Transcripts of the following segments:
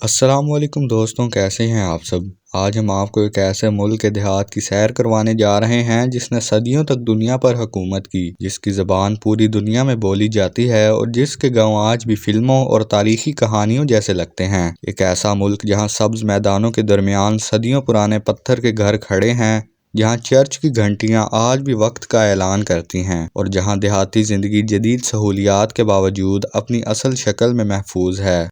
السلام علیکم دوستوں، کیسے ہیں آپ سب؟ آج ہم آپ کو ایک ایسے ملک کے دیہات کی سیر کروانے جا رہے ہیں جس نے صدیوں تک دنیا پر حکومت کی، جس کی زبان پوری دنیا میں بولی جاتی ہے اور جس کے گاؤں آج بھی فلموں اور تاریخی کہانیوں جیسے لگتے ہیں۔ ایک ایسا ملک جہاں سبز میدانوں کے درمیان صدیوں پرانے پتھر کے گھر کھڑے ہیں، جہاں چرچ کی گھنٹیاں آج بھی وقت کا اعلان کرتی ہیں اور جہاں دیہاتی زندگی جدید سہولیات کے باوجود اپنی اصل شکل میں محفوظ ہے۔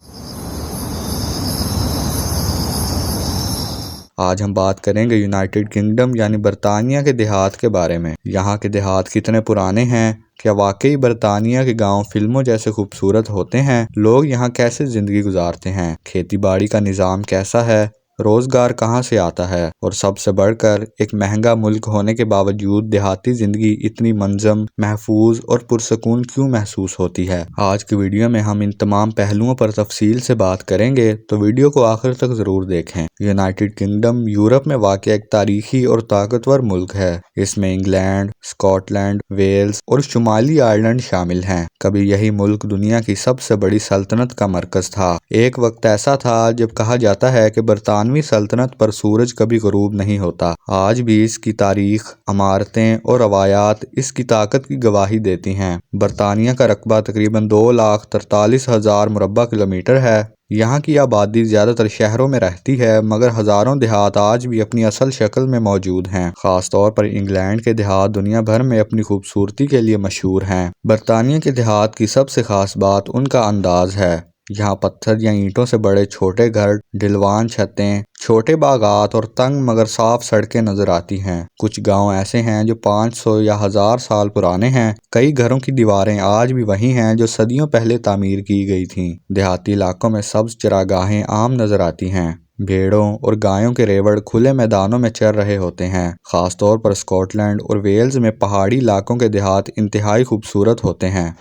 آج ہم بات کریں گے یونائٹڈ کنگڈم یعنی برطانیہ کے دیہات کے بارے میں۔ یہاں کے دیہات کتنے پرانے ہیں؟ کیا واقعی برطانیہ کے گاؤں فلموں جیسے خوبصورت ہوتے ہیں؟ لوگ یہاں کیسے زندگی گزارتے ہیں؟ کھیتی باڑی کا نظام کیسا ہے؟ روزگار کہاں سے آتا ہے؟ اور سب سے بڑھ کر ایک مہنگا ملک ہونے کے باوجود دیہاتی زندگی اتنی منظم، محفوظ اور پرسکون کیوں محسوس ہوتی ہے؟ آج کی ویڈیو میں ہم ان تمام پہلوؤں پر تفصیل سے بات کریں گے، تو ویڈیو کو آخر تک ضرور دیکھیں۔ یونائٹڈ کنگڈم یورپ میں واقع ایک تاریخی اور طاقتور ملک ہے۔ اس میں انگلینڈ، اسکاٹ لینڈ، ویلز اور شمالی آئرلینڈ شامل ہیں۔ کبھی یہی ملک دنیا کی سب سے بڑی سلطنت کا مرکز تھا۔ ایک وقت ایسا تھا جب کہا جاتا ہے کہ برطانوی سلطنت پر سورج کبھی غروب نہیں ہوتا۔ آج بھی اس کی تاریخ، عمارتیں اور روایات اس کی طاقت کی گواہی دیتی ہیں۔ برطانیہ کا رقبہ تقریباً 2,43,000 مربع کلومیٹر ہے۔ یہاں کی آبادی زیادہ تر شہروں میں رہتی ہے، مگر ہزاروں دیہات آج بھی اپنی اصل شکل میں موجود ہیں۔ خاص طور پر انگلینڈ کے دیہات دنیا بھر میں اپنی خوبصورتی کے لیے مشہور ہیں۔ برطانیہ کے دیہات کی سب سے خاص بات ان کا انداز ہے۔ یہاں پتھر یا اینٹوں سے بڑے چھوٹے گھر، ڈھلوان چھتیں، چھوٹے باغات اور تنگ مگر صاف سڑکیں نظر آتی ہیں۔ کچھ گاؤں ایسے ہیں جو 500 یا 1000 سال پرانے ہیں۔ کئی گھروں کی دیواریں آج بھی وہی ہیں جو صدیوں پہلے تعمیر کی گئی تھیں۔ دیہاتی علاقوں میں سبز چراگاہیں عام نظر آتی ہیں۔ بھیڑوں اور گایوں کے ریوڑ کھلے میدانوں میں چر رہے ہوتے ہیں۔ خاص طور پر اسکاٹ لینڈ اور ویلز میں پہاڑی علاقوں کے دیہات انتہائی خوبصورت ہوتے ہیں۔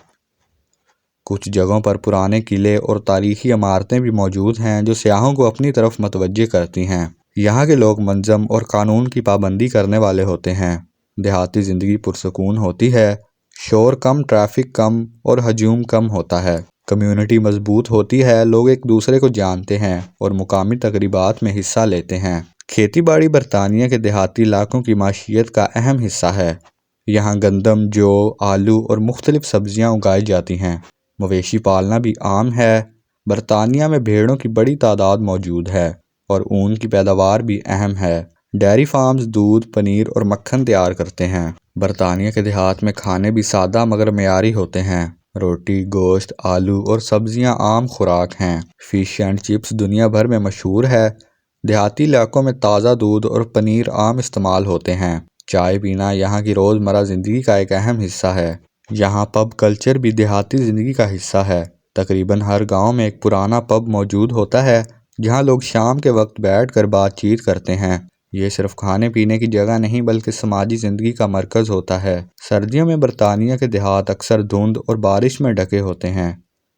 کچھ جگہوں پر پرانے قلعے اور تاریخی عمارتیں بھی موجود ہیں جو سیاحوں کو اپنی طرف متوجہ کرتی ہیں۔ یہاں کے لوگ منظم اور قانون کی پابندی کرنے والے ہوتے ہیں۔ دیہاتی زندگی پرسکون ہوتی ہے۔ شور کم، ٹریفک کم اور ہجوم کم ہوتا ہے۔ کمیونٹی مضبوط ہوتی ہے، لوگ ایک دوسرے کو جانتے ہیں اور مقامی تقریبات میں حصہ لیتے ہیں۔ کھیتی باڑی برطانیہ کے دیہاتی علاقوں کی معیشت کا اہم حصہ ہے۔ یہاں گندم، جو، آلو اور مختلف سبزیاں اگائی جاتی ہیں۔ مویشی پالنا بھی عام ہے۔ برطانیہ میں بھیڑوں کی بڑی تعداد موجود ہے اور اون کی پیداوار بھی اہم ہے۔ ڈیری فارمز دودھ، پنیر اور مکھن تیار کرتے ہیں۔ برطانیہ کے دیہات میں کھانے بھی سادہ مگر معیاری ہوتے ہیں۔ روٹی، گوشت، آلو اور سبزیاں عام خوراک ہیں۔ فش اینڈ چپس دنیا بھر میں مشہور ہے۔ دیہاتی علاقوں میں تازہ دودھ اور پنیر عام استعمال ہوتے ہیں۔ چائے پینا یہاں کی روزمرہ زندگی کا ایک اہم حصہ ہے۔ یہاں پب کلچر بھی دیہاتی زندگی کا حصہ ہے۔ تقریباً ہر گاؤں میں ایک پرانا پب موجود ہوتا ہے جہاں لوگ شام کے وقت بیٹھ کر بات چیت کرتے ہیں۔ یہ صرف کھانے پینے کی جگہ نہیں بلکہ سماجی زندگی کا مرکز ہوتا ہے۔ سردیوں میں برطانیہ کے دیہات اکثر دھند اور بارش میں ڈھکے ہوتے ہیں۔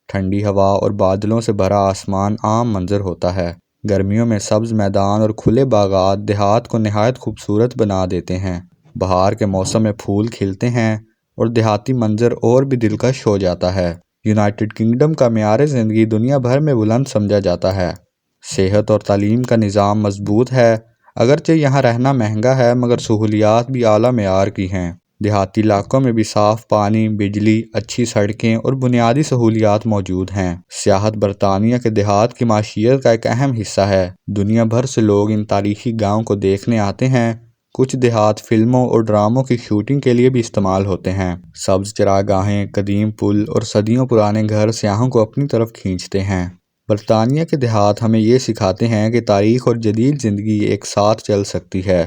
ٹھنڈی ہوا اور بادلوں سے بھرا آسمان عام منظر ہوتا ہے۔ گرمیوں میں سبز میدان اور کھلے باغات دیہات کو نہایت خوبصورت بنا دیتے ہیں۔ بہار کے موسم میں پھول کھلتے ہیں اور دیہاتی منظر اور بھی دلکش ہو جاتا ہے۔ یونائٹڈ کنگڈم کا معیار زندگی دنیا بھر میں بلند سمجھا جاتا ہے۔ صحت اور تعلیم کا نظام مضبوط ہے۔ اگرچہ یہاں رہنا مہنگا ہے مگر سہولیات بھی اعلیٰ معیار کی ہیں۔ دیہاتی علاقوں میں بھی صاف پانی، بجلی، اچھی سڑکیں اور بنیادی سہولیات موجود ہیں۔ سیاحت برطانیہ کے دیہات کی معیشت کا ایک اہم حصہ ہے۔ دنیا بھر سے لوگ ان تاریخی گاؤں کو دیکھنے آتے ہیں۔ کچھ دیہات فلموں اور ڈراموں کی شوٹنگ کے لیے بھی استعمال ہوتے ہیں۔ سبز چراگاہیں، قدیم پل اور صدیوں پرانے گھر سیاحوں کو اپنی طرف کھینچتے ہیں۔ برطانیہ کے دیہات ہمیں یہ سکھاتے ہیں کہ تاریخ اور جدید زندگی ایک ساتھ چل سکتی ہے۔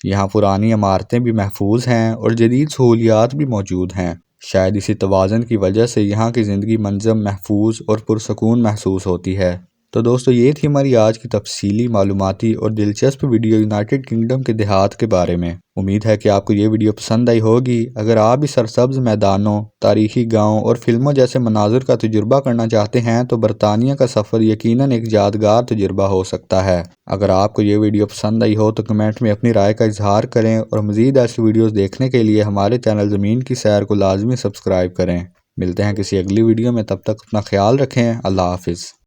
یہاں پرانی عمارتیں بھی محفوظ ہیں اور جدید سہولیات بھی موجود ہیں۔ شاید اسی توازن کی وجہ سے یہاں کی زندگی منظم، محفوظ اور پرسکون محسوس ہوتی ہے۔ تو دوستو، یہ تھی ہماری آج کی تفصیلی، معلوماتی اور دلچسپ ویڈیو یونائٹڈ کنگڈم کے دیہات کے بارے میں۔ امید ہے کہ آپ کو یہ ویڈیو پسند آئی ہوگی۔ اگر آپ بھی سرسبز میدانوں، تاریخی گاؤں اور فلموں جیسے مناظر کا تجربہ کرنا چاہتے ہیں تو برطانیہ کا سفر یقیناً ایک یادگار تجربہ ہو سکتا ہے۔ اگر آپ کو یہ ویڈیو پسند آئی ہو تو کمنٹ میں اپنی رائے کا اظہار کریں اور مزید ایسی ویڈیوز دیکھنے کے لیے ہمارے چینل زمین کی سیر کو لازمی سبسکرائب کریں۔ ملتے ہیں کسی اگلی ویڈیو میں، تب تک اپنا خیال رکھیں۔ اللہ حافظ۔